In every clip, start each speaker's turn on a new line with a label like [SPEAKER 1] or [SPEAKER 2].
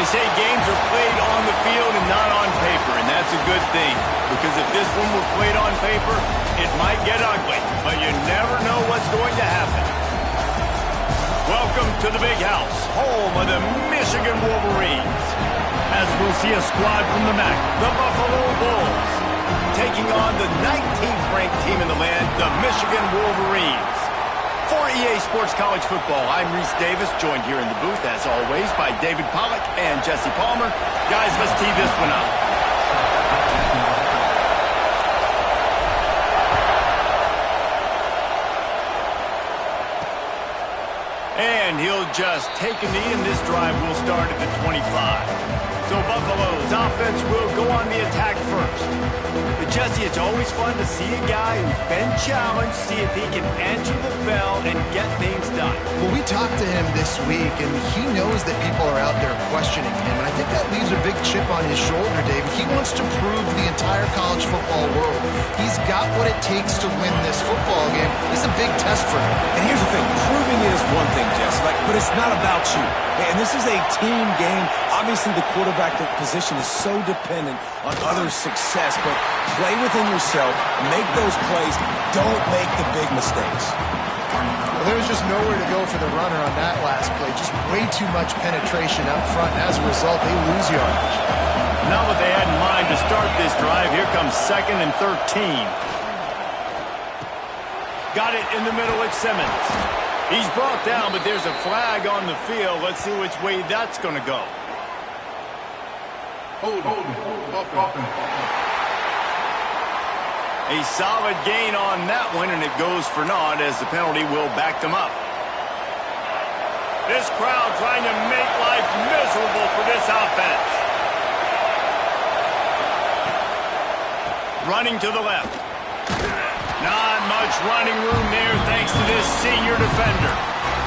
[SPEAKER 1] say games are played on the field and not on paper, and that's a good thing. Because if this one were played on paper, it might get ugly, but you never know what's going to happen. Welcome to the Big House, home of the Michigan Wolverines. As we'll see a squad from the MAC, the Buffalo Bulls, taking on the 19th ranked team in the land, the Michigan Wolverines. For EA Sports College Football, I'm Reese Davis, joined here in the booth, as always, by David Pollack and Jesse Palmer. Guys, let's tee this one up. And he'll just take a knee, and this drive will start at the 25. So Buffalo's offense will go on the attack first. But Jesse, it's always fun to see a guy who's been challenged, see if he can answer the bell and get things done.
[SPEAKER 2] Well, we talked to him this week, and he knows that people are out there questioning him, and I think that leaves a big chip on his shoulder, David. He wants to prove to the entire college football world he's got what it takes to win this football game. This is a big test for him.
[SPEAKER 3] And here's the thing, proving it is one thing, Jesse, but it's not about you. And this is a team game. Obviously, the quarterback position is so dependent on others' success, but play within yourself, make those plays, don't make the big mistakes.
[SPEAKER 2] Well, there was just nowhere to go for the runner on that last play. Just way too much penetration up front, and as a result, they lose yardage.
[SPEAKER 1] Not what they had in mind to start this drive. Here comes 2nd and 13. Got it in the middle with Simmons. He's brought down, but there's a flag on the field. Let's see which way that's going to go.
[SPEAKER 4] Hold.
[SPEAKER 1] A solid gain on that one, and it goes for naught as the penalty will back them up. This crowd trying to make life miserable for this offense. Running to the left. Not much running room there thanks to this senior defender.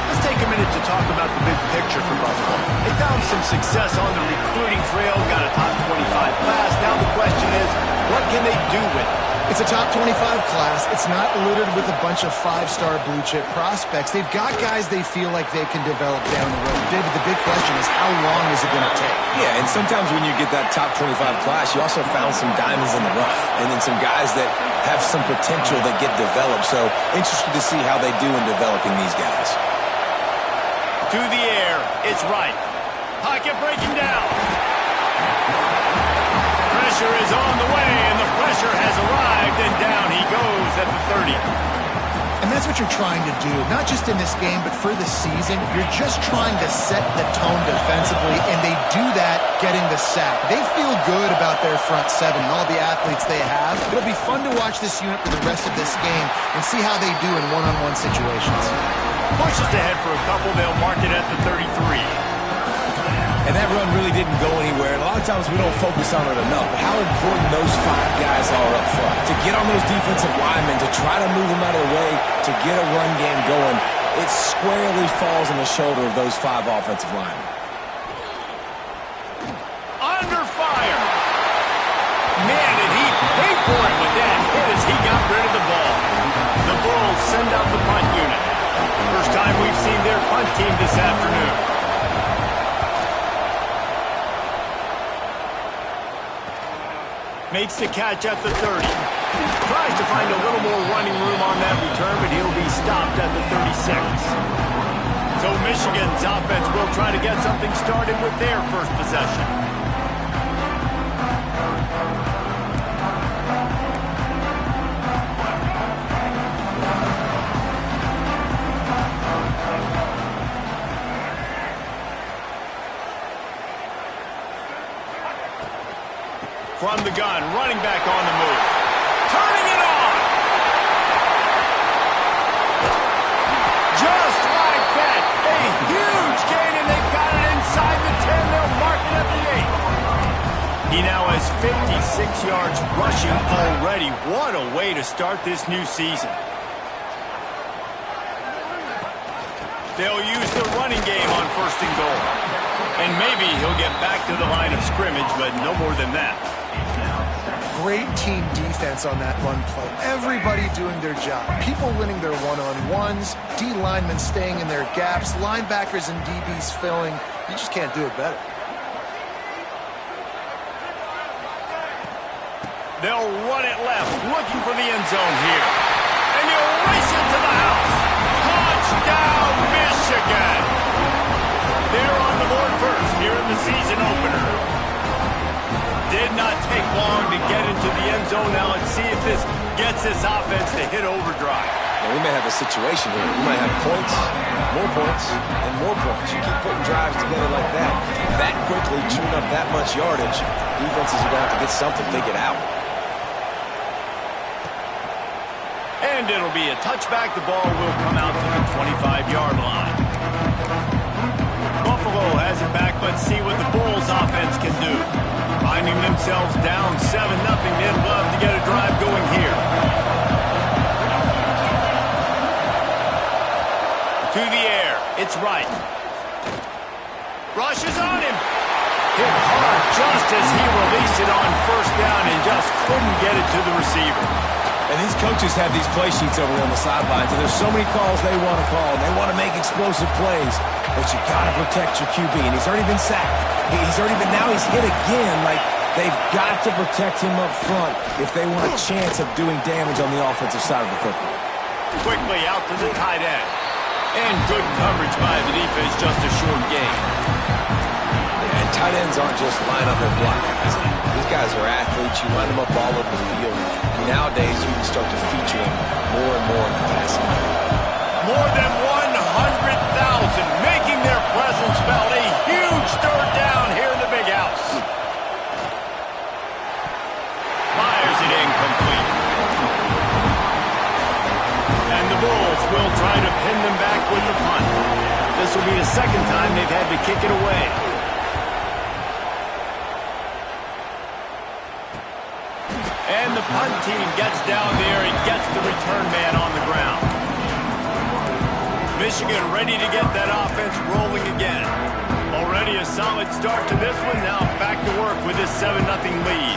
[SPEAKER 1] Let's take a minute to talk about the big picture for Buffalo. They found some success on the recruiting trail, got a top 25 class. Now the question is, what can they do with it?
[SPEAKER 2] It's a top 25 class. It's not littered with a bunch of five-star blue-chip prospects. They've got guys they feel like they can develop down the road. David, the big question is, how long is it going to take?
[SPEAKER 3] Yeah, and sometimes when you get that top 25 class, you also found some diamonds in the rough, and then some guys that have some potential that get developed. So interested to see how they do in developing these guys.
[SPEAKER 1] To the air, it's right. Pocket breaking down. Pressure is on the way, and the pressure has arrived, and down he goes at the 30.
[SPEAKER 2] And that's what you're trying to do, not just in this game, but for the season. You're just trying to set the tone defensively, and they do that getting the sack. They feel good about their front seven and all the athletes they have. It'll be fun to watch this unit for the rest of this game and see how they do in one-on-one situations.
[SPEAKER 1] Pushes ahead for a couple. They'll mark it at the 33.
[SPEAKER 3] And that run really didn't go anywhere. And a lot of times we don't focus on it enough. But how important those 5 guys are up front. To get on those defensive linemen, to try to move them out of the way, to get a run game going, it squarely falls on the shoulder of those 5 offensive linemen.
[SPEAKER 1] Under fire. Man, did he pay for it with that hit as he got rid of the ball. The Bulls send out the punt unit. First time we've seen their punt team this afternoon. Makes the catch at the 30. Tries to find a little more running room on that return, but he'll be stopped at the 36. So Michigan's offense will try to get something started with their first possession. From the gun, running back on the move. Turning it on! Just like that, a huge gain, and they've got it inside the 10. They'll mark it at the 8. He now has 56 yards rushing already. What a way to start this new season. They'll use the running game on 1st and goal. And maybe he'll get back to the line of scrimmage, but no more than that.
[SPEAKER 2] Great team defense on that run play. Everybody doing their job. People winning their one-on-ones, D linemen staying in their gaps, linebackers and DBs filling. You just can't do it better.
[SPEAKER 1] They'll run it left, looking for the end zone here. And they'll race it to the house. Touchdown, Michigan! They're on the board first here in the season opener. Did not take long to get into the end zone. Now let's see if this gets this offense to hit overdrive.
[SPEAKER 3] Now, we may have a situation here. We might have points, and more points. You keep putting drives together like that quickly, chewing up that much yardage, defenses are going to have to get something figured out.
[SPEAKER 1] And it'll be a touchback. The ball will come out to the 25-yard line. Buffalo has it back. Let's see what the Bulls offense can do. Finding themselves down 7-0. They'd love to get a drive going here. To the air. It's right. Rush is on him. Hit hard just as he released it on first down and just couldn't get it to the receiver.
[SPEAKER 3] And these coaches have these play sheets over there on the sidelines, and there's so many calls they want to call, and they want to make explosive plays, but you got to protect your QB, and he's already been sacked. Now he's hit again. Like, they've got to protect him up front if they want a chance of doing damage on the offensive side of the football.
[SPEAKER 1] Quickly out to the tight end. And good coverage by the defense, just a short gain.
[SPEAKER 3] And tight ends aren't just line up and block guys. These guys are athletes. You line them up all over the field. And nowadays, you can start to feature them more and more in the passing game.
[SPEAKER 1] More than 100,000 making their presence felt. A huge third down here in the big house. Fires it incomplete. And the Bulls will try to pin them back with the punt. This will be the second time they've had to kick it away. And the punt team gets down there and gets the return man on the ground. Michigan ready to get that offense rolling again. Already a solid start to this one. Now back to work with this 7-0 lead.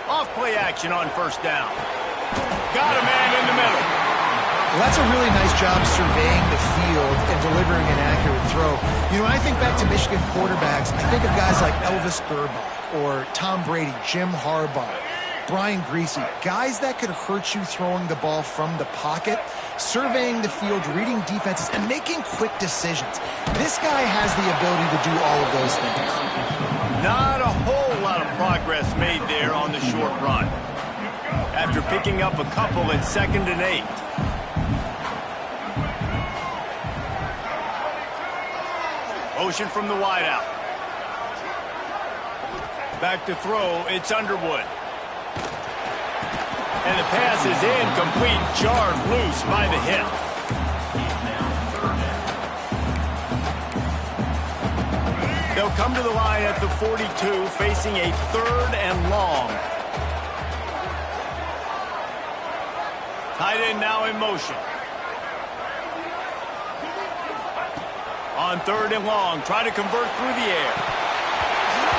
[SPEAKER 1] Off-play action on first down. Got a man in the middle.
[SPEAKER 2] Well, that's a really nice job surveying the field and delivering an accurate throw. You know, when I think back to Michigan quarterbacks, I think of guys like Elvis Gerbach or Tom Brady, Jim Harbaugh, Brian Griese, guys that could hurt you throwing the ball from the pocket, surveying the field, reading defenses, and making quick decisions. This guy has the ability to do all of those things.
[SPEAKER 1] Not a whole lot of progress made there on the short run. After picking up a couple at 2nd and 8. Motion from the wideout. Back to throw, it's Underwood. And the pass is incomplete, jarred loose by the hit. They'll come to the line at the 42, facing a 3rd and long. Tight end now in motion. On 3rd and long, try to convert through the air.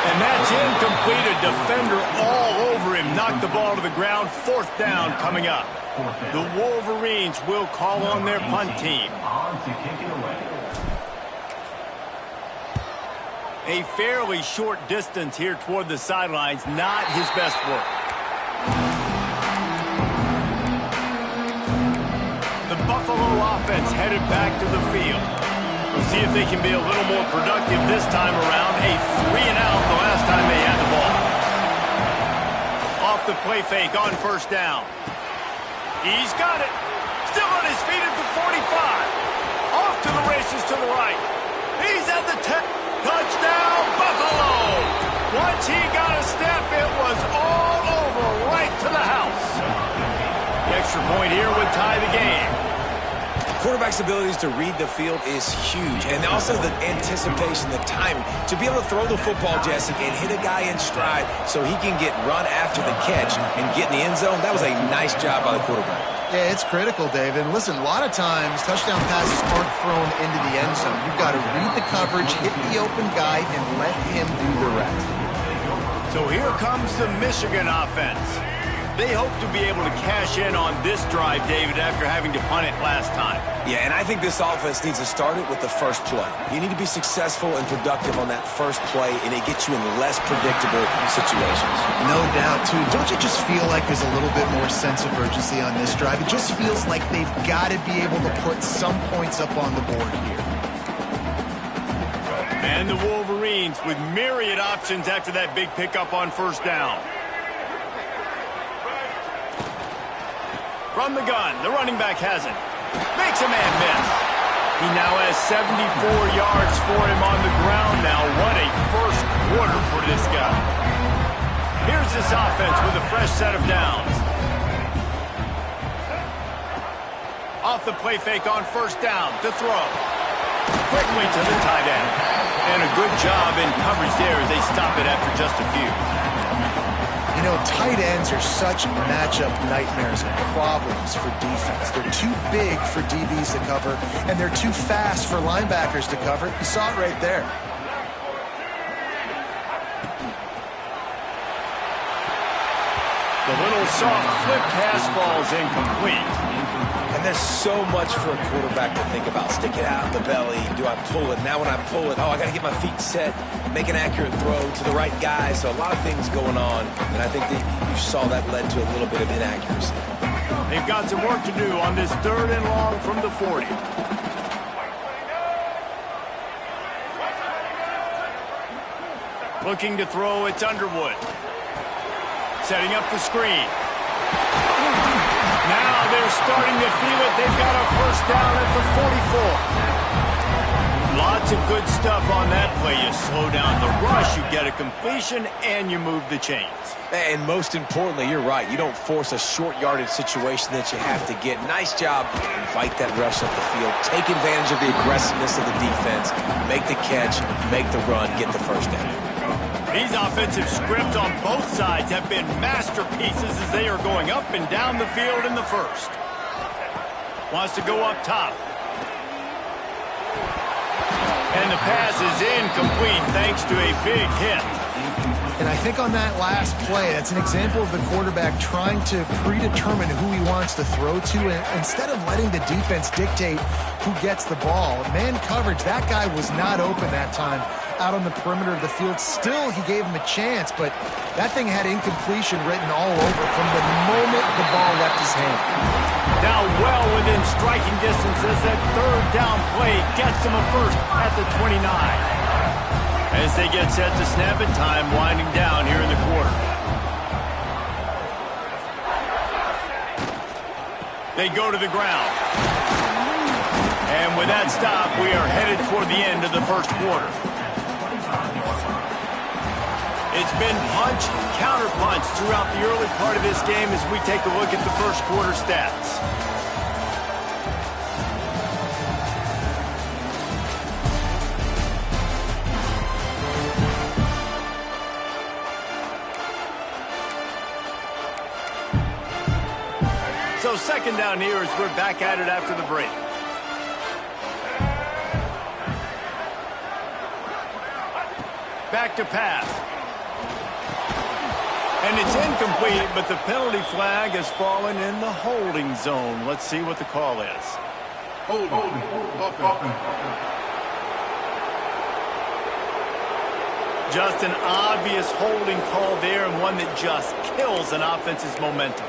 [SPEAKER 1] And that's incomplete. A defender all over him. Knocked the ball to the ground. 4th down coming up. The Wolverines will call on their punt team. A fairly short distance here toward the sidelines. Not his best work. The Buffalo offense headed back to the field. We'll see if they can be a little more productive this time around. A 3-and-out the last time they had the ball. Off the play fake on first down. He's got it. Still on his feet at the 45. Off to the races to the right. He's at the 10. Touchdown, Buffalo. Once he got a step, it was all over right to the house. The extra point here would tie the game.
[SPEAKER 3] Quarterback's abilities to read the field is huge, and also the anticipation, the timing. To be able to throw the football, Jesse, and hit a guy in stride so he can get run after the catch and get in the end zone, that was a nice job by the quarterback.
[SPEAKER 2] Yeah, it's critical, David. And listen, a lot of times, touchdown passes aren't thrown into the end zone. You've got to read the coverage, hit the open guy, and let him do the rest.
[SPEAKER 1] So here comes the Michigan offense. They hope to be able to cash in on this drive, David, after having to punt it last time.
[SPEAKER 3] Yeah, and I think this offense needs to start it with the first play. You need to be successful and productive on that first play, and it gets you in less predictable situations.
[SPEAKER 2] No doubt, too. Don't you just feel like there's a little bit more sense of urgency on this drive? It just feels like they've got to be able to put some points up on the board here.
[SPEAKER 1] And the Wolverines with myriad options after that big pickup on first down. From the gun, the running back has it. Makes a man miss. He now has 74 yards for him on the ground now. What a first quarter for this guy. Here's this offense with a fresh set of downs. Off the play fake on first down to throw. Quickly to the tight end. And a good job in coverage there as they stop it after just a few.
[SPEAKER 2] You know, tight ends are such matchup nightmares and problems for defense. They're too big for DBs to cover, and they're too fast for linebackers to cover. You saw it right there.
[SPEAKER 1] The little soft flip pass falls incomplete.
[SPEAKER 3] And there's so much for a quarterback to think about. Stick it out of the belly. Do I pull it? Now when I pull it, I got to get my feet set, make an accurate throw to the right guy. So a lot of things going on, and I think that you saw that led to a little bit of inaccuracy.
[SPEAKER 1] They've got some work to do on this 3rd and long from the 40. Looking to throw, it's Underwood. Setting up the screen. Now they're starting to feel it. They've got a first down at the 44. Lots of good stuff on that play. You slow down the rush, you get a completion, and you move the chains.
[SPEAKER 3] And most importantly, you're right. You don't force a short yardage situation that you have to get. Nice job. Invite that rush up the field. Take advantage of the aggressiveness of the defense. Make the catch, make the run, get the first down.
[SPEAKER 1] These offensive scripts on both sides have been masterpieces as they are going up and down the field in the first. Wants to go up top. And the pass is incomplete thanks to a big hit.
[SPEAKER 2] And I think on that last play, that's an example of the quarterback trying to predetermine who he wants to throw to, and instead of letting the defense dictate who gets the ball. Man coverage, that guy was not open that time out on the perimeter of the field. Still, he gave him a chance, but that thing had incompletion written all over from the moment the ball left his hand.
[SPEAKER 1] Now well within striking distance as that 3rd down play gets him a first at the 29. As they get set to snap it, time winding down here in the quarter. They go to the ground. And with that stop, we are headed toward the end of the first quarter. It's been punch, counter-punch throughout the early part of this game as we take a look at the first quarter stats. So 2nd down here as we're back at it after the break. Back to pass. And it's incomplete, but the penalty flag has fallen in the holding zone. Let's see what the call is. Just an obvious holding call there, and one that just kills an offense's momentum.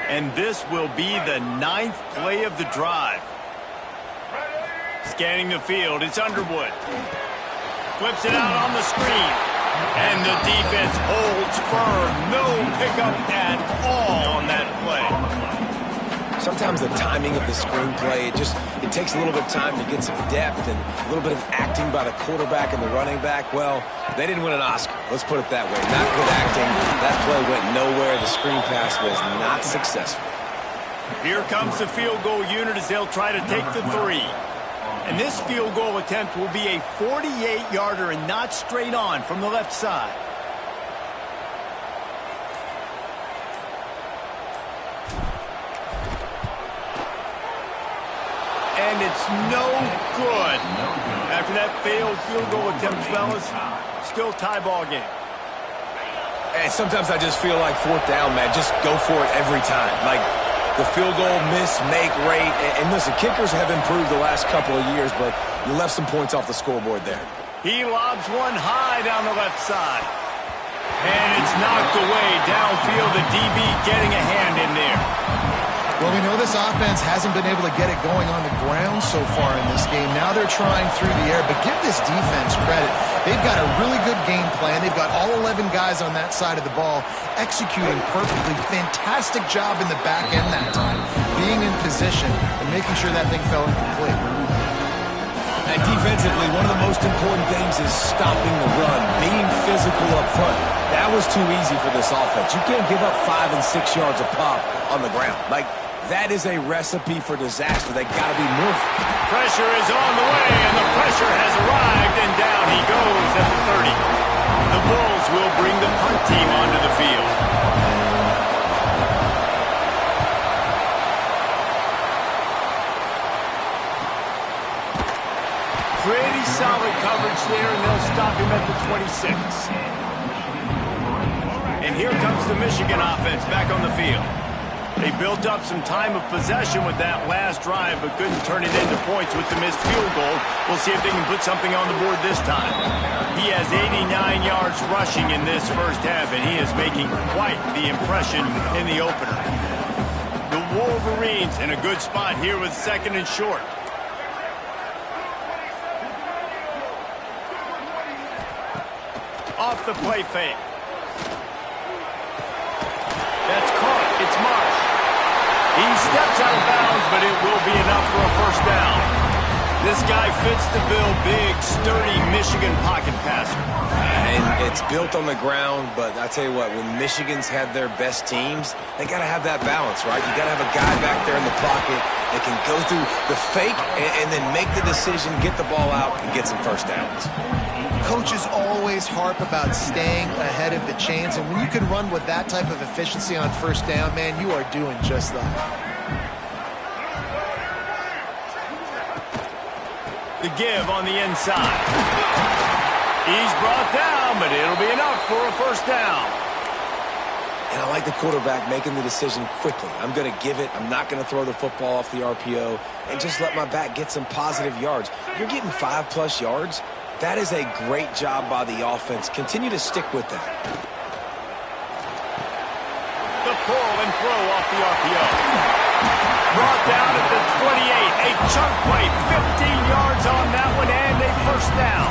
[SPEAKER 1] And this will be the 9th play of the drive. Scanning the field, it's Underwood. Flips it out on the screen. And the defense holds firm. No pickup at all on that play.
[SPEAKER 3] Sometimes the timing of the screenplay, it takes a little bit of time to get some depth and a little bit of acting by the quarterback and the running back. Well, they didn't win an Oscar. Let's put it that way. Not good acting. That play went nowhere. The screen pass was not successful.
[SPEAKER 1] Here comes the field goal unit as they'll try to take the 3. And this field goal attempt will be a 48-yarder and not straight on from the left side. And it's no good. After that failed field goal attempt, fellas, still tie ball game.
[SPEAKER 3] And sometimes I just feel like fourth down, man, just go for it every time. Like the field goal miss, make rate. And listen, kickers have improved the last couple of years, but you left some points off the scoreboard there.
[SPEAKER 1] He lobs one high down the left side. And it's knocked away downfield. The DB getting a hand in there.
[SPEAKER 2] Well, we know this offense hasn't been able to get it going on the ground so far in this game. Now they're trying through the air, but give this defense credit. They've got a really good game plan. They've got all 11 guys on that side of the ball executing perfectly. Fantastic job in the back end that time, being in position and making sure that thing fell incomplete.
[SPEAKER 3] And defensively, one of the most important things is stopping the run, being physical up front. That was too easy for this offense. You can't give up 5 and 6 yards a pop on the ground. Like, that is a recipe for disaster. They got to be moving.
[SPEAKER 1] Pressure is on the way, and the pressure has arrived, and down he goes at the 30. The Bulls will bring the punt team onto the field. Pretty solid coverage there, and they'll stop him at the 26. And here comes the Michigan offense back on the field. They built up some time of possession with that last drive, but couldn't turn it into points with the missed field goal. We'll see if they can put something on the board this time. He has 89 yards rushing in this first half, and he is making quite the impression in the opener. The Wolverines in a good spot here with 2nd and short. Off the play fake. That's caught. It's Marsh. He steps out of bounds, but it will be enough for a first down. This guy fits the bill. Big, sturdy Michigan pocket passer.
[SPEAKER 3] And it's built on the ground, but I tell you what, when Michigan's had their best teams, they got to have that balance, right? You got to have a guy back there in the pocket that can go through the fake and then make the decision, get the ball out, and get some first downs.
[SPEAKER 2] Coaches always harp about staying ahead of the chains, and when you can run with that type of efficiency on first down, man, you are doing just that.
[SPEAKER 1] The give on the inside. He's brought down, but it'll be enough for a first down.
[SPEAKER 3] And I like the quarterback making the decision quickly. I'm going to give it. I'm not going to throw the football off the RPO and just let my back get some positive yards. You're getting 5+ yards. That is a great job by the offense. Continue to stick with that.
[SPEAKER 1] The pull and throw off the RPO. Brought down at the 28. A chunk play. 15 yards on that one and a first down.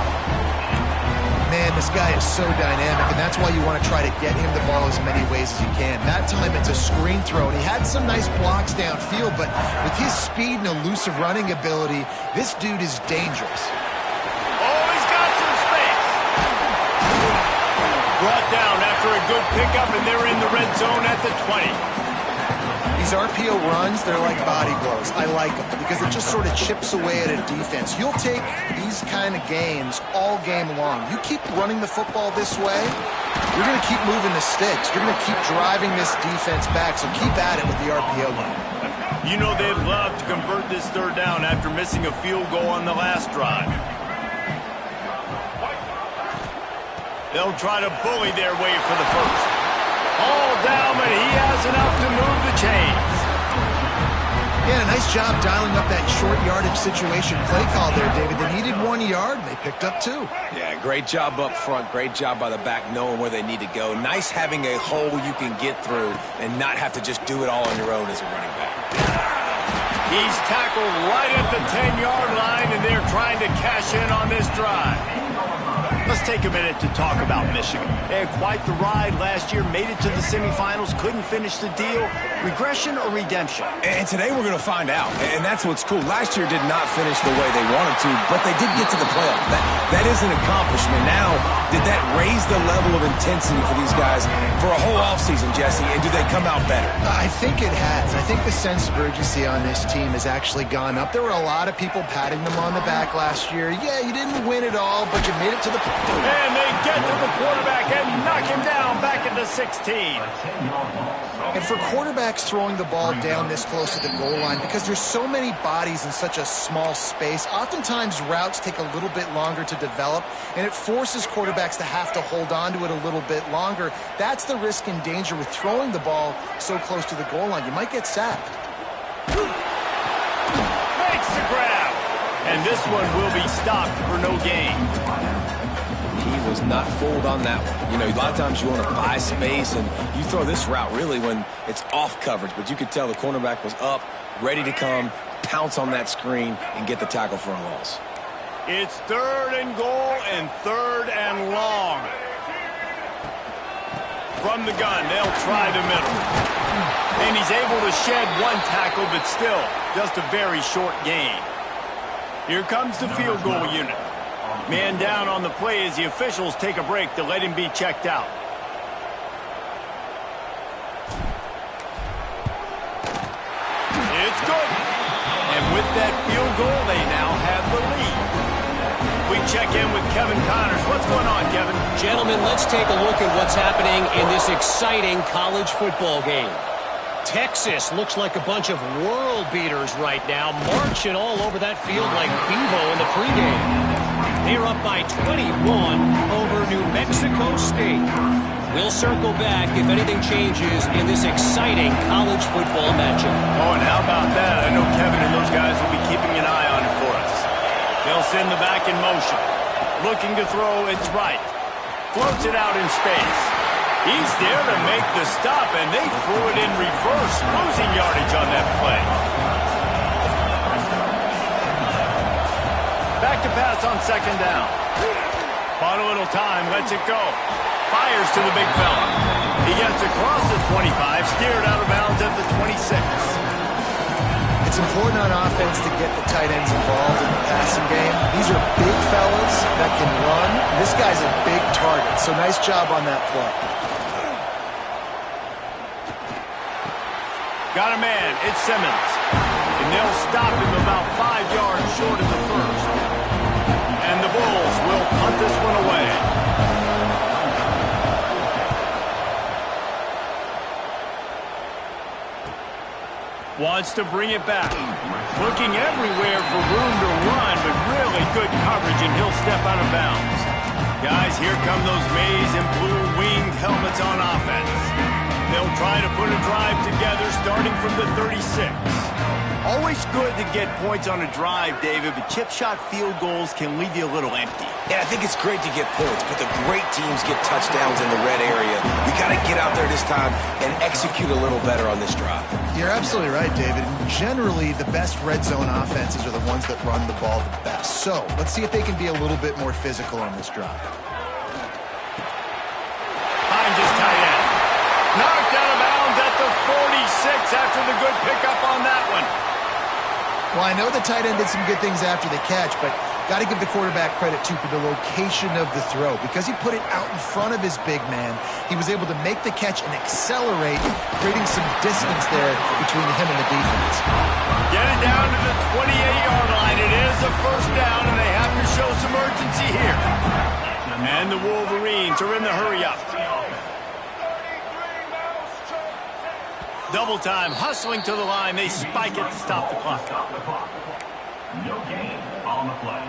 [SPEAKER 2] Man, this guy is so dynamic, and that's why you want to try to get him the ball as many ways as you can. That time it's a screen throw, and he had some nice blocks downfield, but with his speed and elusive running ability, this dude is dangerous.
[SPEAKER 1] Brought down after a good pickup, and they're in the red zone at the 20.
[SPEAKER 2] These RPO runs, they're like body blows. I like them because it just sort of chips away at a defense. You'll take these kind of games all game long. You keep running the football this way, you're going to keep moving the sticks. You're going to keep driving this defense back, so keep at it with the RPO game.
[SPEAKER 1] You know they'd love to convert this third down after missing a field goal on the last drive. They'll try to bully their way for the first. All down, but he has enough to move the chains.
[SPEAKER 2] Yeah, nice job dialing up that short yardage situation play call there, David. They needed 1 yard, and they picked up 2.
[SPEAKER 3] Yeah, great job up front. Great job by the back knowing where they need to go. Nice having a hole you can get through and not have to just do it all on your own as a running back.
[SPEAKER 1] He's tackled right at the 10-yard line, and they're trying to cash in on this drive. Let's take a minute to talk about Michigan. They had quite the ride last year, made it to the semifinals, couldn't finish the deal. Regression or redemption?
[SPEAKER 3] And today we're going to find out, and that's what's cool. Last year did not finish the way they wanted to, but they did get to the playoffs. That is an accomplishment. Now, did that raise the level of intensity for these guys for a whole offseason, Jesse, and do they come out better?
[SPEAKER 2] I think it has. I think the sense of urgency on this team has actually gone up. There were a lot of people patting them on the back last year. Yeah, you didn't win it all, but you made it to the
[SPEAKER 1] And they get to the quarterback and knock him down back at the 16.
[SPEAKER 2] And for quarterbacks throwing the ball down this close to the goal line, because there's so many bodies in such a small space, oftentimes routes take a little bit longer to develop, and it forces quarterbacks to have to hold on to it a little bit longer. That's the risk and danger with throwing the ball so close to the goal line. You might get sacked.
[SPEAKER 1] Makes the grab. And this one will be stopped for no gain.
[SPEAKER 3] He was not fooled on that one. You know, a lot of times you want to buy space, and you throw this route really when it's off coverage. But you could tell the cornerback was up, ready to come, pounce on that screen, and get the tackle for a loss.
[SPEAKER 1] It's 3rd and goal and 3rd and long. From the gun, they'll try the middle. And he's able to shed one tackle, but still just a very short gain. Here comes the field goal unit. Man down on the play as the officials take a break to let him be checked out. It's good. And with that field goal, they now have the lead. We check in with Kevin Connors. What's going on, Kevin?
[SPEAKER 4] Gentlemen, let's take a look at what's happening in this exciting college football game. Texas looks like a bunch of world beaters right now, marching all over that field like Bevo in the pregame. They're up by 21 over New Mexico State. We'll circle back if anything changes in this exciting college football matchup.
[SPEAKER 1] Oh, and how about that? I know Kevin and those guys will be keeping an eye on it for us. They'll send the back in motion. Looking to throw, it's right. Floats it out in space. He's there to make the stop, and they threw it in reverse, losing yardage on that play. Back to pass on 2nd down. Bought a little time, lets it go. Fires to the big fella. He gets across the 25, steered out of bounds at the 26.
[SPEAKER 2] It's important on offense to get the tight ends involved in the passing game. These are big fellas that can run. This guy's a big target, so nice job on that play.
[SPEAKER 1] Got a man, it's Simmons. And they'll stop him about 5 yards short of the first. And the Bulls will punt this one away. Wants to bring it back. Looking everywhere for room to run, but really good coverage, and he'll step out of bounds. Guys, here come those maize and blue winged helmets on offense. They'll try to put a drive together starting from the 36. Always good to get points on a drive, David, but chip shot field goals can leave you a little empty.
[SPEAKER 3] Yeah, I think it's great to get points, but the great teams get touchdowns in the red area. We got to get out there this time and execute a little better on this drive.
[SPEAKER 2] You're absolutely right, David. Generally, the best red zone offenses are the ones that run the ball the best. So let's see if they can be a little bit more physical on this drive.
[SPEAKER 1] Hines is tight end. Knocked out of bounds at the 46 after the good pickup on that one.
[SPEAKER 2] Well, I know the tight end did some good things after the catch, but got to give the quarterback credit, too, for the location of the throw. Because he put it out in front of his big man, he was able to make the catch and accelerate, creating some distance there between him and the defense.
[SPEAKER 1] Get it down to the 28-yard line. It is a first down, and they have to show some urgency here. And the Wolverines are in the hurry-up. Double time, hustling to the line. They spike it to stop the clock.
[SPEAKER 5] No gain on the play.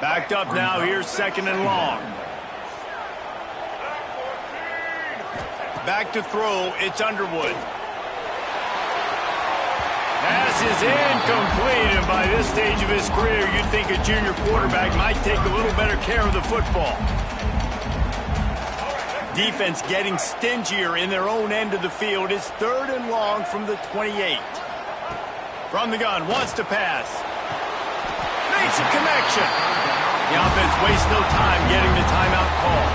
[SPEAKER 1] Backed up now. Here's 2nd and long. Back to throw. It's Underwood. Pass is incomplete, and by this stage of his career, you'd think a junior quarterback might take a little better care of the football. Defense getting stingier in their own end of the field. It's 3rd and long from the 28. From the gun, wants to pass. Makes a connection. The offense wastes no time getting the timeout call.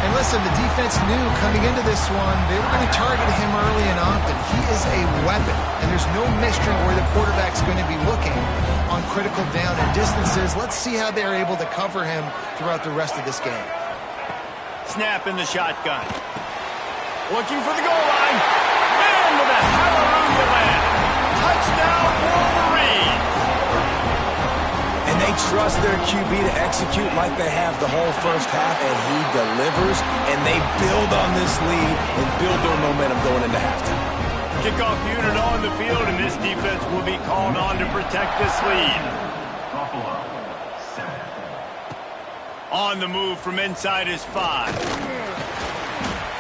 [SPEAKER 2] And listen, the defense knew coming into this one, they were going to target him early and often. He is a weapon, and there's no mystery where the quarterback's going to be looking on critical down and distances. Let's see how they're able to cover him throughout the rest of this game.
[SPEAKER 1] Snap in the shotgun. Looking for the goal line. And with a hallelujah land. Touchdown, Wolverines.
[SPEAKER 3] And they trust their QB to execute like they have the whole first half, and he delivers, and they build on this lead and build their momentum going into halftime.
[SPEAKER 1] Kickoff unit on the field, and this defense will be called on to protect this lead.
[SPEAKER 5] Buffalo, 7.
[SPEAKER 1] On the move from inside his 5.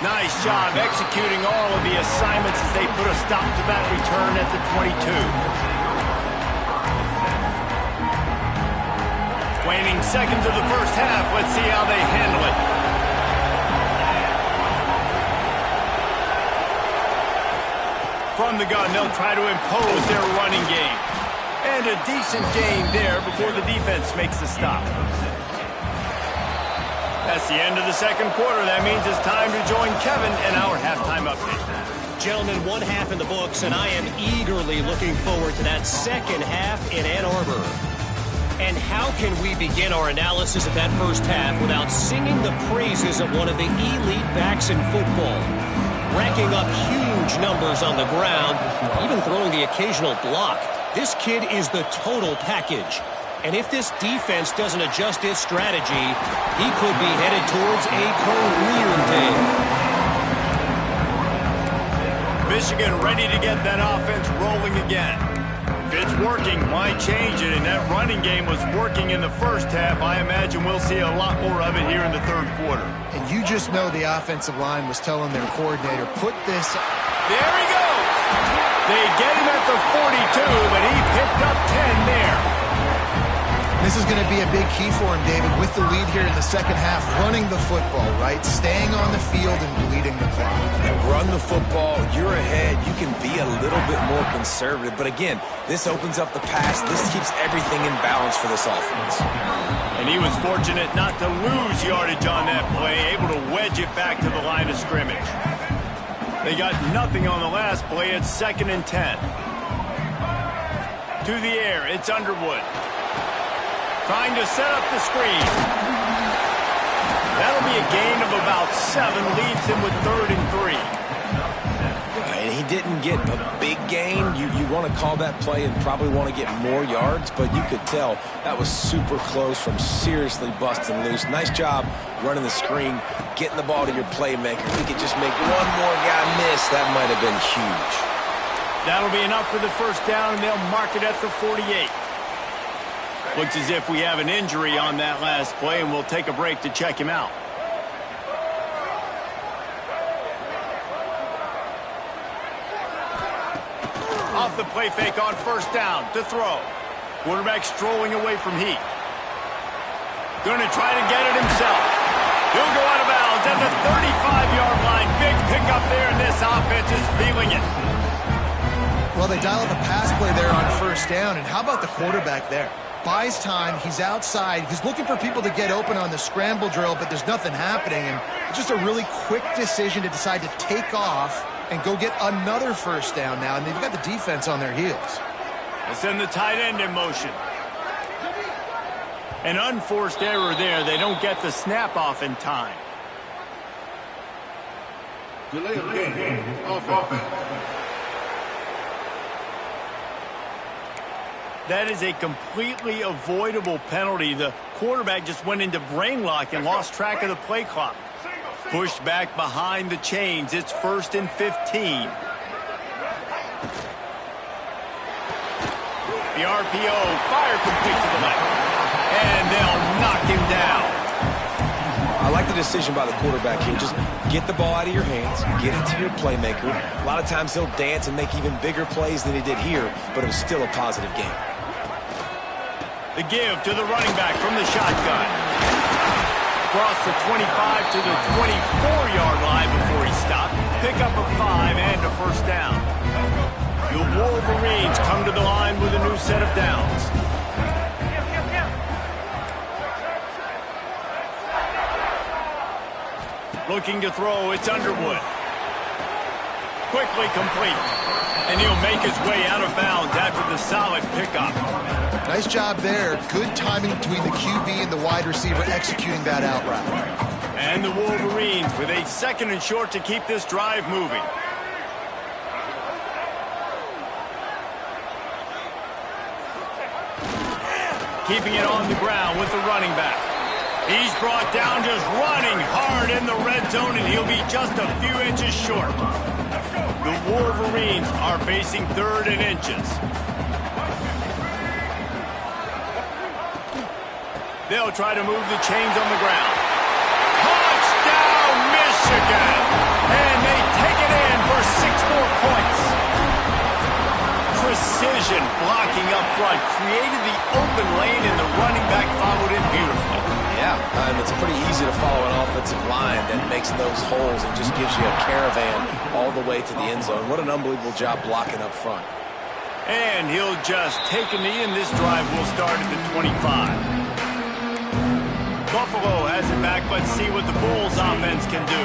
[SPEAKER 1] Nice job executing all of the assignments as they put a stop to that return at the 22. Waning seconds of the first half. Let's see how they handle it. From the gun, they'll try to impose their running game. And a decent gain there before the defense makes the stop. That's the end of the second quarter. That means it's time to join Kevin in our halftime update.
[SPEAKER 4] Gentlemen, one half in the books, and I am eagerly looking forward to that second half in Ann Arbor. And how can we begin our analysis of that first half without singing the praises of one of the elite backs in football? Racking up huge numbers on the ground, even throwing the occasional block. This kid is the total package. And if this defense doesn't adjust its strategy, he could be headed towards a career day.
[SPEAKER 1] Michigan ready to get that offense rolling again. If it's working, why change it? And that running game was working in the first half. I imagine we'll see a lot more of it here in the third quarter.
[SPEAKER 2] And you just know the offensive line was telling their coordinator, put this...
[SPEAKER 1] There he goes! They get him at the 42, but he picked up 10 there.
[SPEAKER 2] This is going to be a big key for him, David, with the lead here in the second half, running the football, right? Staying on the field and bleeding the clock.
[SPEAKER 3] And run the football, you're ahead, you can be a little bit more conservative. But again, this opens up the pass. This keeps everything in balance for this offense.
[SPEAKER 1] And he was fortunate not to lose yardage on that play, able to wedge it back to the line of scrimmage. They got nothing on the last play. It's 2nd and 10. To the air, it's Underwood. Trying to set up the screen. That'll be a gain of about 7, leaves him with 3rd and 3.
[SPEAKER 3] And he didn't get a big gain. You want to call that play and probably want to get more yards, but you could tell that was super close from seriously busting loose. Nice job running the screen, getting the ball to your playmaker. If he could just make one more guy miss, that might have been huge.
[SPEAKER 1] That'll be enough for the first down, and they'll mark it at the 48. Looks as if we have an injury on that last play, and we'll take a break to check him out. Off the play fake on first down to throw. Quarterback strolling away from Heath. Going to try to get it himself. He'll go out of bounds at the 35-yard line. Big pickup there, and this offense is feeling it.
[SPEAKER 2] Well, they dial up a pass play there on first down, and how about the quarterback there? Buys time, he's outside, he's looking for people to get open on the scramble drill, but there's nothing happening, and it's just a really quick decision to decide to take off and go get another first down now, and they've got the defense on their heels.
[SPEAKER 1] They send the tight end in motion. An unforced error there. They don't get the snap off in time.
[SPEAKER 5] Delay of game. Offense.
[SPEAKER 1] That is a completely avoidable penalty. The quarterback just went into brain lock and lost track of the play clock. Pushed back behind the chains. It's 1st and 15. The RPO, fire complete to the left. And they'll knock him down.
[SPEAKER 3] I like the decision by the quarterback here. Just get the ball out of your hands, get it to your playmaker. A lot of times he'll dance and make even bigger plays than he did here, but it was still a positive game.
[SPEAKER 1] The give to the running back from the shotgun. Across the 25 to the 24-yard line before he stopped. Pick up a 5 and a first down. The Wolverines come to the line with a new set of downs. Looking to throw, it's Underwood. Quickly complete. And he'll make his way out of bounds after the solid pickup.
[SPEAKER 2] Nice job there. Good timing between the QB and the wide receiver executing that out route.
[SPEAKER 1] And the Wolverines with a 2nd and short to keep this drive moving. keeping it on the ground with the running back. He's brought down just running hard in the red zone, and he'll be just a few inches short. The Wolverines are facing 3rd and inches. They'll try to move the chains on the ground. Touchdown, Michigan! And they take it in for 6 more points. Precision blocking up front created the open lane, and the running back followed it beautifully.
[SPEAKER 3] Yeah, and it's pretty easy to follow an offensive line that makes those holes and just gives you a caravan all the way to the end zone. What an unbelievable job blocking up front.
[SPEAKER 1] And he'll just take a knee, and this drive will start at the 25. Buffalo has it back. Let's see what the Bulls offense can do.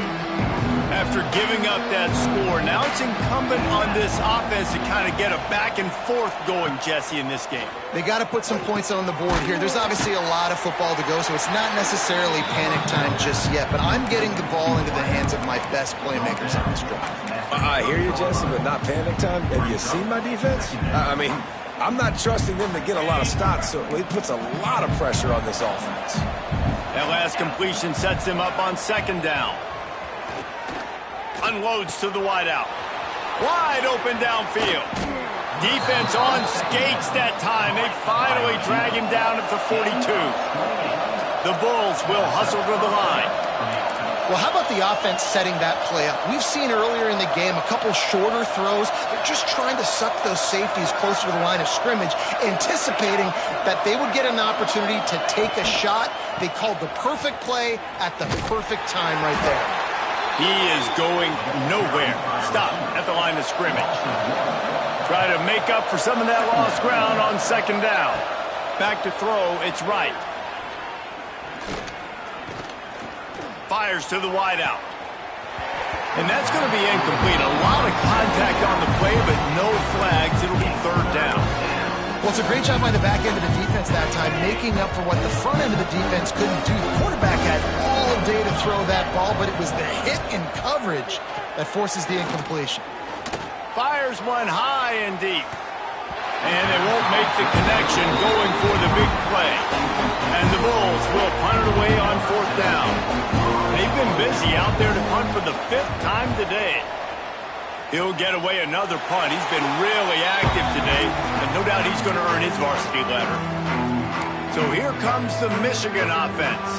[SPEAKER 1] After giving up that score, now it's incumbent on this offense to kind of get a back and forth going, Jesse, in this game.
[SPEAKER 2] They got to put some points on the board here. There's obviously a lot of football to go, so it's not necessarily panic time just yet, but I'm getting the ball into the hands of my best playmakers on this drive.
[SPEAKER 3] I hear you, Jesse, but not panic time. Have you seen my defense? I mean, I'm not trusting them to get a lot of stops, so it puts a lot of pressure on this offense.
[SPEAKER 1] That last completion sets him up on 2nd down. Unloads to the wideout. Wide open downfield. Defense on skates that time. They finally drag him down at the 42. The Bulls will hustle to the line.
[SPEAKER 2] Well, how about the offense setting that play up? We've seen earlier in the game a couple shorter throws. They're just trying to suck those safeties closer to the line of scrimmage, anticipating that they would get an opportunity to take a shot. They called the perfect play at the perfect time right there.
[SPEAKER 1] He is going nowhere. Stop at the line of scrimmage. Try to make up for some of that lost ground on 2nd down. Back to throw, it's right. Fires to the wideout. And that's going to be incomplete. A lot of contact on the play, but no flags. It'll be 3rd down.
[SPEAKER 2] Well, it's a great job by the back end of the defense that time, making up for what the front end of the defense couldn't do. The quarterback had all day to throw that ball, but it was the hit and coverage that forces the incompletion.
[SPEAKER 1] Fires one high and deep. And they won't make the connection, going for the big play. And the Bulls will punt it away on 4th down. They've been busy out there to punt for the 5th time today. He'll get away another punt. He's been really active today, and no doubt he's going to earn his varsity letter. So here comes the Michigan offense.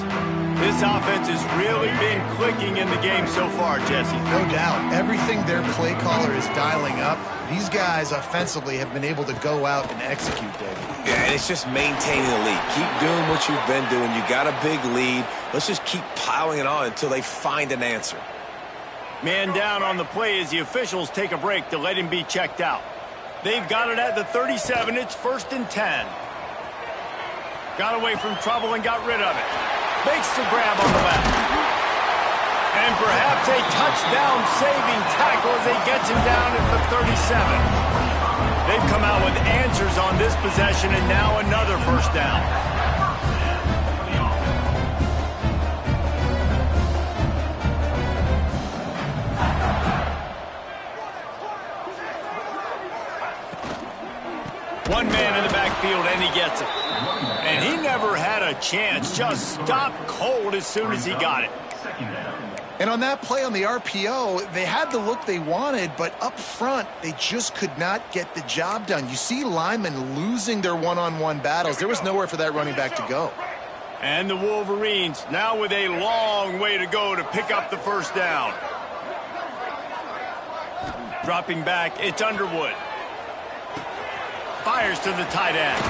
[SPEAKER 1] This offense has really been clicking in the game so far, Jesse.
[SPEAKER 2] No doubt. Everything their play caller is dialing up, these guys offensively have been able to go out and execute, David.
[SPEAKER 3] Yeah, and it's just maintaining the lead. Keep doing what you've been doing. You got a big lead. Let's just keep piling it on until they find an answer.
[SPEAKER 1] Man down on the play as the officials take a break to let him be checked out. They've got it at the 37. It's 1st and 10. Got away from trouble and got rid of it. Makes the grab on the left. And perhaps a touchdown-saving tackle as he gets him down at the 37. They've come out with answers on this possession, and now another 1st down. One man in the backfield, and he gets it. And he never had a chance. Just stopped cold as soon as he got it.
[SPEAKER 2] And on that play on the RPO, they had the look they wanted, but up front, they just could not get the job done. You see linemen losing their one-on-one battles. There was nowhere for that running back to go.
[SPEAKER 1] And the Wolverines now with a long way to go to pick up the 1st down. Dropping back, it's Underwood. Fires to the tight end.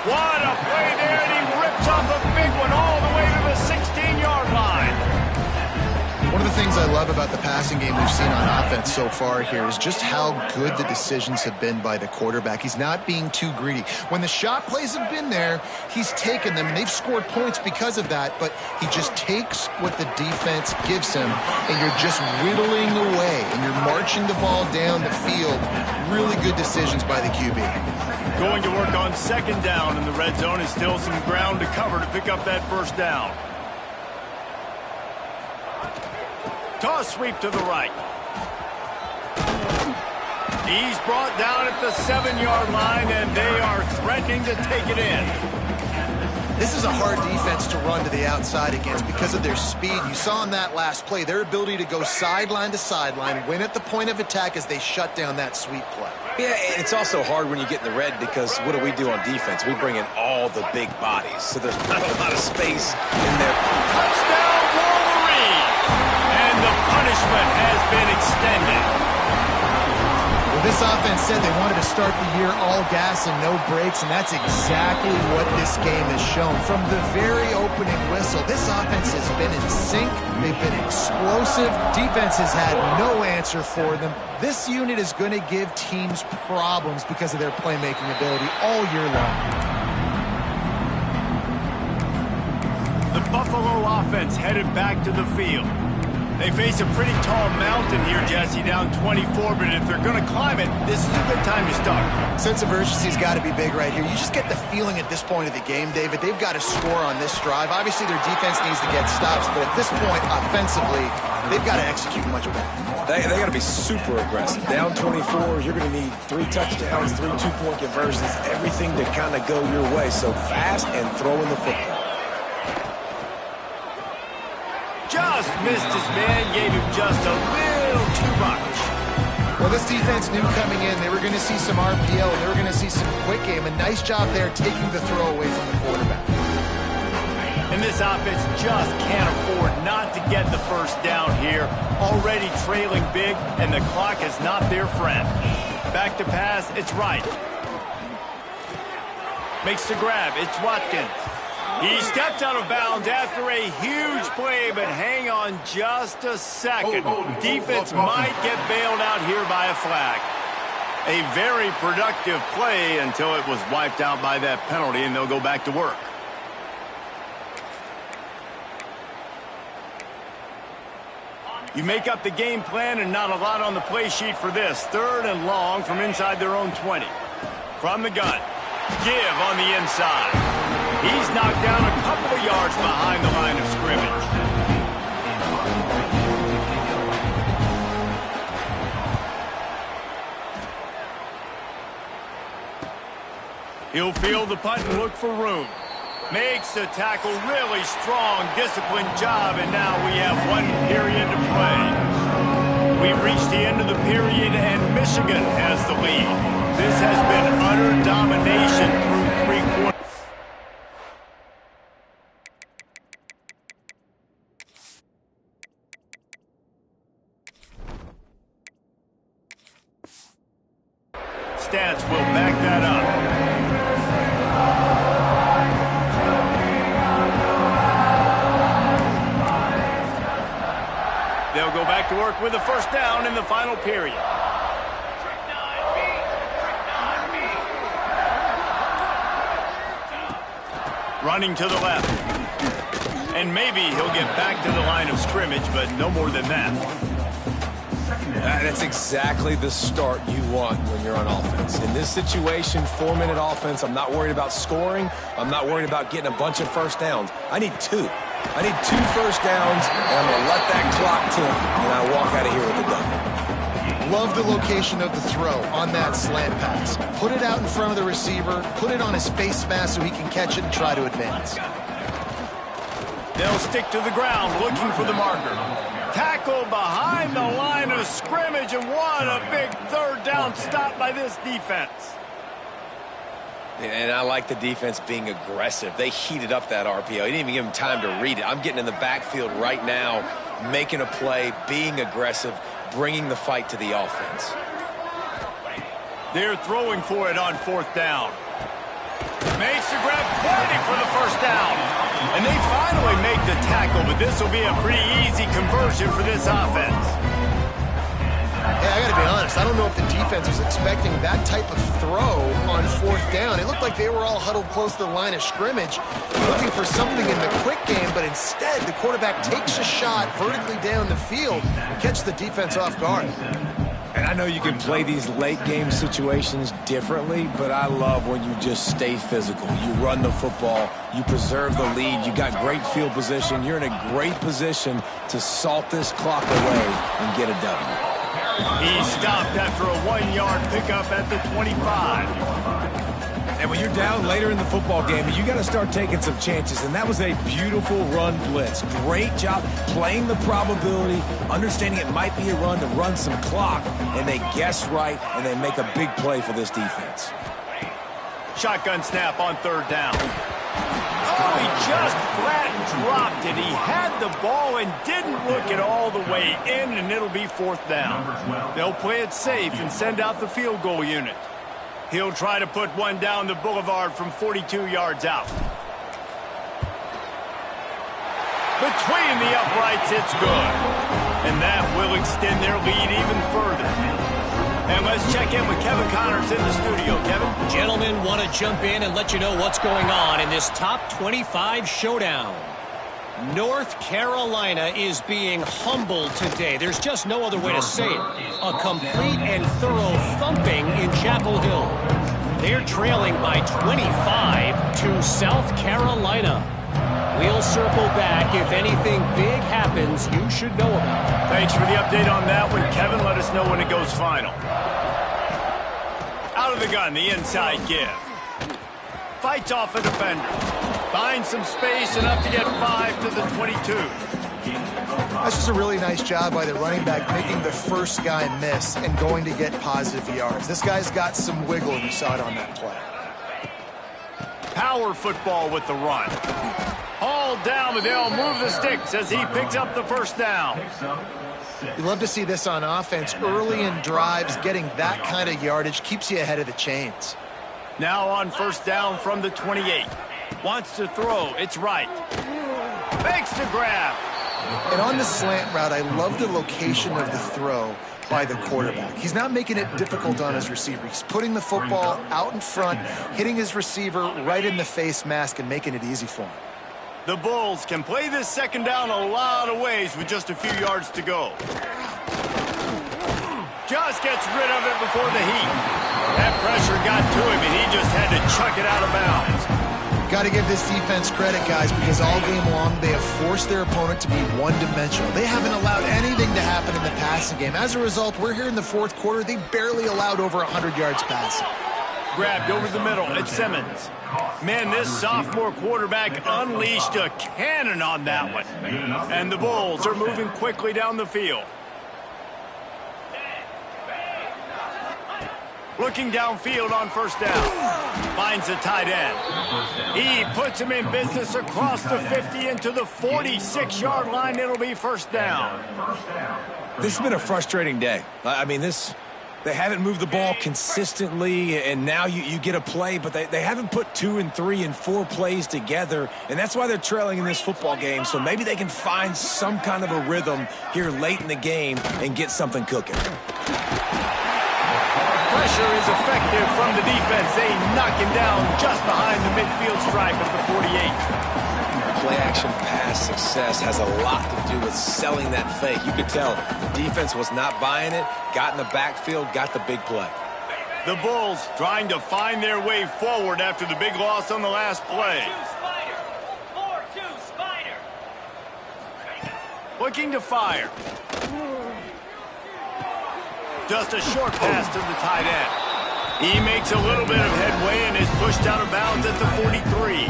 [SPEAKER 1] What a play there, and he rips off a big one all the way to the 16-yard line.
[SPEAKER 2] One of the things I love about the passing game we've seen on offense so far here is just how good the decisions have been by the quarterback. He's not being too greedy. When the shot plays have been there, he's taken them, and they've scored points because of that, but he just takes what the defense gives him, and you're just whittling away, and you're marching the ball down the field. Really good decisions by the QB.
[SPEAKER 1] Going to work on 2nd down in the red zone is still some ground to cover to pick up that 1st down. Toss sweep to the right. He's brought down at the 7-yard line, and they are threatening to take it in.
[SPEAKER 2] This is a hard defense to run to the outside against because of their speed. You saw in that last play their ability to go sideline to sideline, win at the point of attack as they shut down that sweep play.
[SPEAKER 3] Yeah, it's also hard when you get in the red because what do we do on defense? We bring in all the big bodies, so there's not a lot of space in there.
[SPEAKER 1] Touchdown, Wolverine! And the punishment has been extended.
[SPEAKER 2] Well, this offense said they wanted to start the year all gas and no breaks, and that's exactly what this game has shown. From the very opening whistle, this offense has been in sync. They've been explosive. Defense has had no answer for them. This unit is going to give teams problems because of their playmaking ability all year long.
[SPEAKER 1] The Buffalo offense headed back to the field. They face a pretty tall mountain here, Jesse, down 24, but if they're going to climb it, this is a good time to start.
[SPEAKER 2] Sense of urgency's got to be big right here. You just get the feeling at this point of the game, David, they've got to score on this drive. Obviously, their defense needs to get stops, but at this point, offensively, they've got to execute much better.
[SPEAKER 3] They got to be super aggressive. Down 24, you're going to need 3 touchdowns, 3 two-point conversions, everything to kind of go your way. So fast and throwing the football.
[SPEAKER 1] Just missed his man, gave him just a little too much.
[SPEAKER 2] Well, this defense knew coming in they were going to see some RPO, they were going to see some quick game. A nice job there taking the throw away from the quarterback.
[SPEAKER 1] And this offense just can't afford not to get the first down here. Already trailing big, and the clock is not their friend. Back to pass, it's Wright. Makes the grab, it's Watkins. He stepped out of bounds after a huge play, but hang on just a second. Defense might get bailed out here by a flag. A very productive play until it was wiped out by that penalty, and they'll go back to work. You make up the game plan and not a lot on the play sheet for this. 3rd and long from inside their own 20. From the gun. Give on the inside. He's knocked down a couple of yards behind the line of scrimmage. He'll field the punt and look for room. Makes the tackle, really strong, disciplined job, and now we have 1 period to play. We've reached the end of the period, and Michigan has the lead. This has been utter domination through 3 quarters. Stats will back that up. They'll go back to work with a first down in the final period. Running to the left. And maybe he'll get back to the line of scrimmage, but no more than that.
[SPEAKER 3] That's exactly the start you want when you're on offense. In this situation, 4-minute offense, I'm not worried about scoring. I'm not worried about getting a bunch of first downs. I need 2. I need 2 first downs, and I'm going to let that clock tick, and I walk out of here with a W.
[SPEAKER 2] Love the location of the throw on that slant pass. Put it out in front of the receiver, put it on his face mask so he can catch it and try to advance.
[SPEAKER 1] They'll stick to the ground looking for the marker. Tackle behind the line of scrimmage, and what a big 3rd down stop by this defense.
[SPEAKER 3] And I like the defense being aggressive. They heated up that RPO. He didn't even give him time to read it. I'm getting in the backfield right now, making a play, being aggressive, bringing the fight to the offense.
[SPEAKER 1] They're throwing for it on 4th down. Makes the grab, pointing for the first down. And they finally make the tackle, but this will be a pretty easy conversion for this offense.
[SPEAKER 2] Hey, I got to be honest, I don't know if the defense was expecting that type of throw on 4th down. It looked like they were all huddled close to the line of scrimmage, looking for something in the quick game, but instead the quarterback takes a shot vertically down the field, catch the defense off guard.
[SPEAKER 3] And I know you can play these late-game situations differently, but I love when you just stay physical. You run the football, you preserve the lead, you got great field position, you're in a great position to salt this clock away and get a W.
[SPEAKER 1] He stopped after a 1-yard pickup at the 25.
[SPEAKER 3] And when you're down later in the football game, you got to start taking some chances. And that was a beautiful run blitz. Great job playing the probability, understanding it might be a run to run some clock, and they guess right, and they make a big play for this defense.
[SPEAKER 1] Shotgun snap on 3rd down. Oh, he just flat dropped it. He had the ball and didn't look it all the way in, and it'll be 4th down. They'll play it safe and send out the field goal unit. He'll try to put one down the boulevard from 42 yards out. Between the uprights, it's good. And that will extend their lead even further. And let's check in with Kevin Connors in the studio. Kevin?
[SPEAKER 4] Gentlemen, want to jump in and let you know what's going on in this top 25 showdown. North Carolina is being humbled today. There's just no other way to say it. A complete and thorough thumping in Chapel Hill. They're trailing by 25 to South Carolina. We'll circle back. If anything big happens, you should know about it.
[SPEAKER 1] Thanks for the update on that one, Kevin. Let us know when it goes final. Out of the gun, the inside give. Fights off a defender. Finds some space, enough to get 5 to the 22.
[SPEAKER 2] That's just a really nice job by the running back, making the first guy miss and going to get positive yards. This guy's got some wiggle, and you saw it on that play.
[SPEAKER 1] Power football with the run. All down, but they'll move the sticks as he picks up the 1st down.
[SPEAKER 2] You love to see this on offense. Early in drives, getting that kind of yardage keeps you ahead of the chains.
[SPEAKER 1] Now on 1st down from the 28. Wants to throw. It's right. Makes the grab.
[SPEAKER 2] And on the slant route, I love the location of the throw by the quarterback. He's not making it difficult on his receiver. He's putting the football out in front, hitting his receiver right in the face mask and making it easy for him.
[SPEAKER 1] The Bulls can play this 2nd down a lot of ways with just a few yards to go. Just gets rid of it before the heat. That pressure got to him, and he just had to chuck it out of bounds.
[SPEAKER 2] Got to give this defense credit, guys, because all game long they have forced their opponent to be one-dimensional. They haven't allowed anything to happen in the passing game. As a result, we're here in the 4th quarter. They barely allowed over 100 yards passing.
[SPEAKER 1] Grabbed over the middle at Simmons. Man, this sophomore quarterback unleashed a cannon on that one. And the Bulls are moving quickly down the field. Looking downfield on 1st down. Finds a tight end. He puts him in business across the 50 into the 46-yard line. It'll be 1st down.
[SPEAKER 3] This has been a frustrating day. I mean, they haven't moved the ball consistently, and now you get a play, but they haven't put 2 and 3 and 4 plays together, and that's why they're trailing in this football game. So maybe they can find some kind of a rhythm here late in the game and get something cooking.
[SPEAKER 1] Pressure is effective from the defense. They knock him down just behind the midfield stripe at the 48.
[SPEAKER 3] Play-action pass success has a lot to do with selling that fake. You could tell the defense was not buying it, got in the backfield, got the big play.
[SPEAKER 1] The Bulls trying to find their way forward after the big loss on the last play.
[SPEAKER 5] 4-2 Spider.
[SPEAKER 1] Looking to fire. Just a short pass to the tight end. He makes a little bit of headway and is pushed out of bounds at the 43.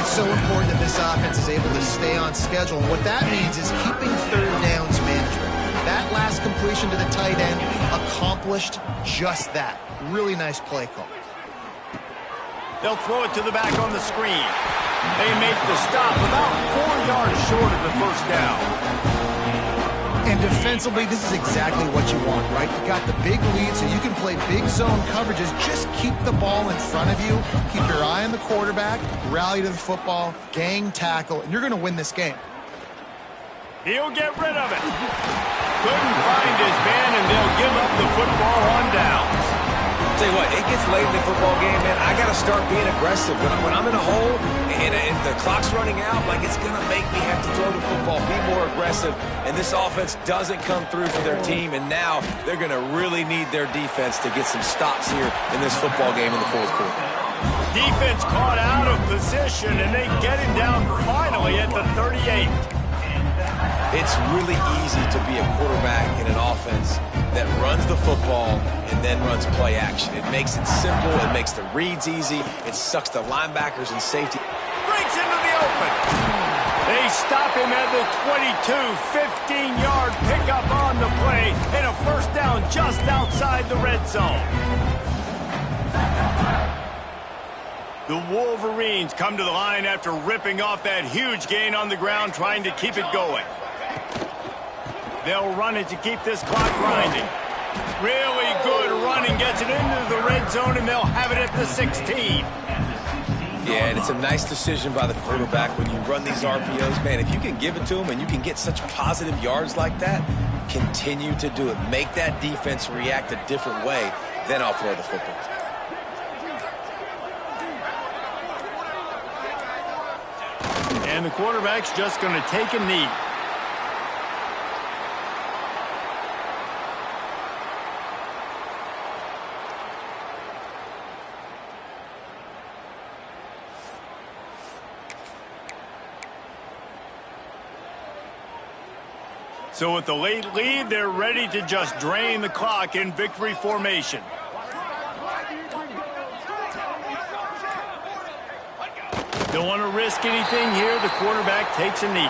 [SPEAKER 2] It's so important that this offense is able to stay on schedule. And what that means is keeping 3rd downs management. That last completion to the tight end accomplished just that. Really nice play call.
[SPEAKER 1] They'll throw it to the back on the screen. They make the stop about 4 yards short of the 1st down.
[SPEAKER 2] And defensively, this is exactly what you want, right? You got the big lead, so you can play big zone coverages. Just keep the ball in front of you. Keep your eye on the quarterback, rally to the football, gang tackle, and you're going to win this game.
[SPEAKER 1] He'll get rid of it. Couldn't find his man, and they'll give up the football on downs.
[SPEAKER 3] Tell you what, it gets late in the football game, man. I got to start being aggressive. When I'm in a hole and the clock's running out, like, it's going to make me have to throw the football, be more aggressive. And this offense doesn't come through for their team, and now they're going to really need their defense to get some stops here in this football game in the 4th quarter.
[SPEAKER 1] Defense caught out of position, and they get him down finally at the 38.
[SPEAKER 3] It's really easy to be a quarterback in an offense that runs the football and then runs play action. It makes it simple. It makes the reads easy. It sucks the linebackers and safety.
[SPEAKER 1] Breaks into the open. They stop him at the 22, 15-yard pickup on the play, and a first down just outside the red zone. The Wolverines come to the line after ripping off that huge gain on the ground, trying to keep it going. They'll run it to keep this clock grinding. Really good running, gets it into the red zone, and they'll have it at the 16.
[SPEAKER 3] Yeah, and it's a nice decision by the quarterback when you run these RPOs. Man, if you can give it to them and you can get such positive yards like that, continue to do it. Make that defense react a different way, then I'll throw the football.
[SPEAKER 1] And the quarterback's just going to take a knee. So with the late lead, they're ready to just drain the clock in victory formation. Don't want to risk anything here. The quarterback takes a knee.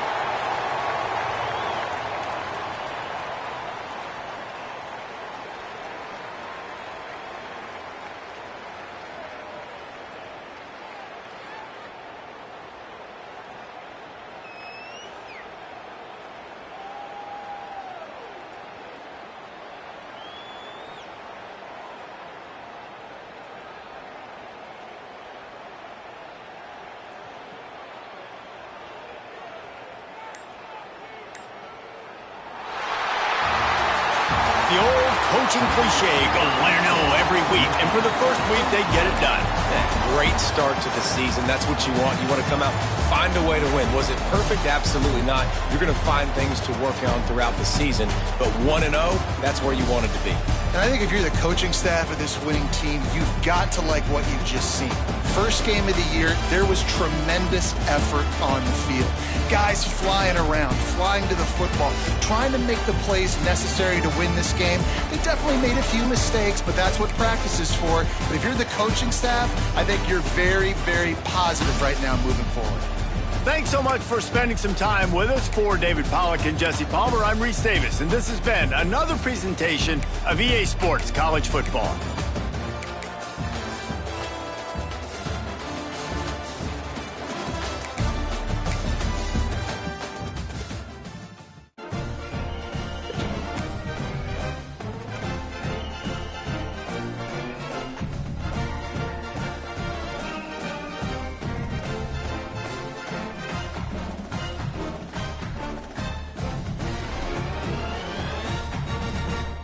[SPEAKER 1] The old coaching cliche, go 1-0 every week. And for the first week, they get it done.
[SPEAKER 3] Great start to the season. That's what you want. You want to come out, find a way to win. Was it perfect? Absolutely not. You're going to find things to work on throughout the season. But 1-0, that's where you wanted to be.
[SPEAKER 2] And I think if you're the coaching staff of this winning team, you've got to like what you've just seen. First game of the year, there was tremendous effort on the field. Guys flying around, flying to the football, trying to make the plays necessary to win this game. They definitely made a few mistakes, but that's what practice is for. But if you're the coaching staff, I think you're very, very positive right now moving forward.
[SPEAKER 1] Thanks so much for spending some time with us. For David Pollack and Jesse Palmer, I'm Reese Davis, and this has been another presentation of EA Sports College Football.